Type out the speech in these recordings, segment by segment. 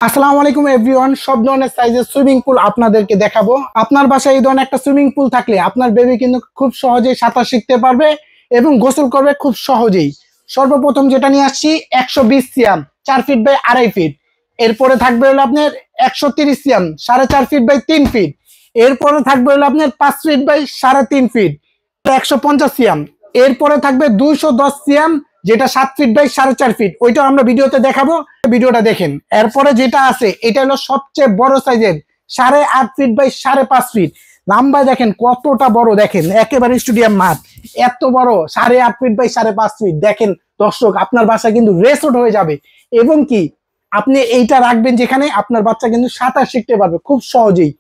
আসসালামু আলাইকুম এভরিওয়ান। সব ধরনের সাইজের সুইমিং পুল আপনাদেরকে দেখাবো। আপনার বাসায় এই ধরনের একটা সুইমিং পুল থাকলে আপনার বেবি কিন্তু খুব সহজেই সাঁতার শিখতে পারবে এবং গোসল করবে খুব সহজেই। সর্বপ্রথম যেটা নিয়ে আসছি 120 সিয়াম 4 ফিট বাই 2.5 ফিট। এরপরে থাকবে হলো আপনার 130 সিয়াম 4.5 ফিট বাই 3 ফিট। এরপরে থাকবে হলো আপনার 5 ফিট বাই 3.5 ফিট 150 সিয়াম। এরপরে থাকবে 210 সিয়াম যেটা 7 ফিট বাই 4.5 ফিট। ওইটা আমরা ভিডিওতে দেখাবো, ভিডিওটা দেখেন। এরপরে যেটা আছে এটা হলো সবচেয়ে বড় সাইজের 8.5 ফিট বাই 5.5 ফিট। লম্বা দেখেন কতটা বড়, দেখেন একেবারে স্টেডিয়াম মাঠ এত বড় 8.5 ফিট বাই 5.5 ফিট। দেখেন দর্শক, আপনার বাসা কিন্তু রেসোর্ট হয়ে যাবে এবং কি আপনি এইটা রাখবেন যেখানে আপনার বাচ্চা কিন্তু সাঁতার শিখতে পারবে খুব সহজেই।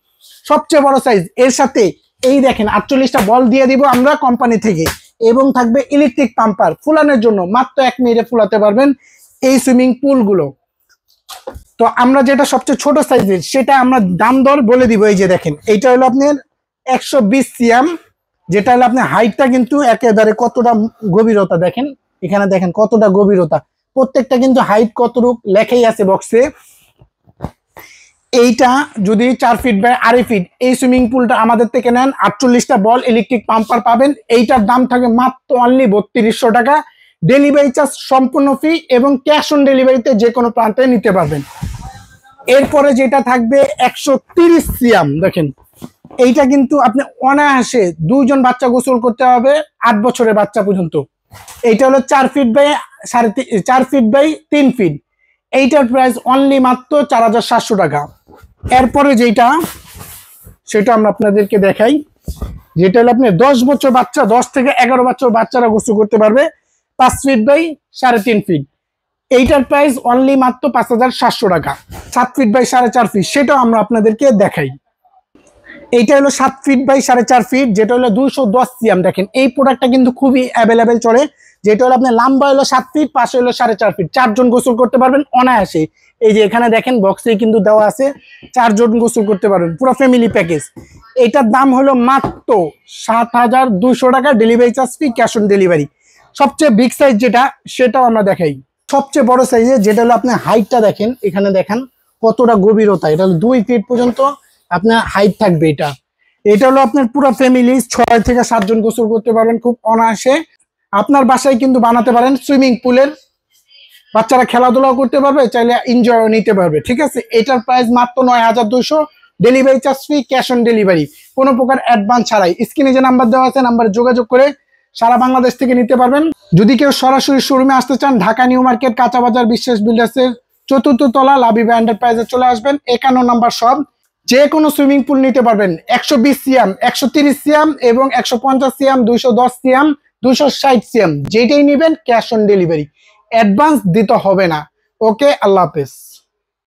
সবচেয়ে বড় সাইজ। এর সাথে এই দেখেন 48টা বল দিয়ে দিব আমরা কোম্পানি থেকে এবং থাকবে ইলেকট্রিক পাম্পার ফুলানোর জন্য। মাত্র 1 মিনিটে ফুলাতে পারবেন এই সুইমিং পুল গুলো। তো আমরা যেটা সবচেয়ে ছোট সাইজের সেটা আমরা দাম দর বলে দিব। এই যে দেখেন এইটা হলো আপনার 120 সিএম, যেটা হলো আপনার হাইটটা কিন্তু একেবারে কতটা গভীরতা দেখেন, এখানে দেখেন কতটা গভীরতা, প্রত্যেকটা কিন্তু হাইট কতটুক লেখাই আছে বক্সে। এইটা যদি 4 ফিট বাই 2.5 ফিট এই সুইমিং পুলটা আমাদের থেকে নেন 48টা বল ইলেকট্রিক পাম্পার পাবেন। এইটার দাম থাকে মাত্র অনলি 3200 টাকা। ডেলিভারি চার্জ সম্পূর্ণ ফ্রি এবং ক্যাশ অন ডেলিভারিতে যে কোনো প্রান্তে নিতে পারবেন। এরপরে যেটা থাকবে 130 সিয়াম, দেখেন এইটা কিন্তু আপনি অনায়াসে 2জন বাচ্চা গোসল করতে হবে 8 বছরের বাচ্চা পর্যন্ত। এইটা হলো 4 feet by 4 feet by 3 feet. এইটার প্রাইস অনলি মাত্র 4700 টাকা। এরপরে যেটা সেটা আমরা আপনাদেরকে দেখাই, যেটা হলো আপনি 10 বছর বাচ্চা 10 থেকে 11 বছর বাচ্চারা গোসল করতে পারবে 5 ফিট বাই 3.5 ফিট। এইটার প্রাইস অনলি মাত্র 5700 টাকা। 7 ফিট বাই 4.5 ফিট সেটাও আমরা আপনাদেরকে দেখাই। এইটা হলো 7 ফিট বাই 4.5 ফিট, যেটা হলো 210 সিএম। দেখেন এই প্রোডাক্টটা কিন্তু খুবই অ্যাভেলেবেল চলে। যেটা হলো আপনার লম্বা হলো 7 ফিট, পাশে হলো 4.5 ফিট। 4 জন গোসল করতে পারবেন অনায়াসে। এই যে এখানে দেখেন বক্সে কিন্তু দেওয়া আছে 4 জন গোসল করতে পারবেন, পুরো ফ্যামিলি প্যাকেজ। এটার দাম হলো মাত্র 7200 টাকা। Delivery charge free, cash on delivery. সবচেয়ে বিগ সাইজ যেটা সেটাও আমরা দেখাই। সবচেয়ে বড় সাইজে যেটা হলো আপনার হাইটটা দেখেন, এখানে দেখেন কতটা গভীরতা। এটা হলো 2 ফিট পর্যন্ত আপনার হাইট থাকবে। এটা হলো আপনার পুরো ফ্যামিলি 6 থেকে 7 জন গোসল করতে পারবেন খুব অনায়াসে। আপনার বাসায় কিন্তু বানাতে পারেন সুইমিং পুলের, বাচ্চারা খেলাধুলাও করতে পারবে, চাইলে এনজয় নিতে পারবে। ঠিক আছে, এটার প্রাইস মাত্র 9200। Delivery charge free, cash on delivery, কোনো প্রকার অ্যাডভান্স ছাড়াই। স্ক্রিনে যে নাম্বার দেওয়া আছে নাম্বারে যোগাযোগ করে সারা বাংলাদেশ থেকে নিতে পারবেন। যদি কেউ সরাসরি শোরুমে আসতে চান, ঢাকা নিউ মার্কেট কাঁচা বাজার বিশ্বাস বিল্ডার্সের 4র্থ তলা লাবিবা এন্টারপ্রাইজে চলে আসবেন। 51 নম্বর শপ। যে কোনো সুইমিং পুল নিতে পারবেন 120 সিএম 130 সিএম এবং 150 সিএম 210 সিএম 260 সিএম, যেটাই নেবেন ক্যাশ অন ডেলিভারি, অ্যাডভান্স দিতে হবে না। ওকে, আল্লাহ হাফেজ।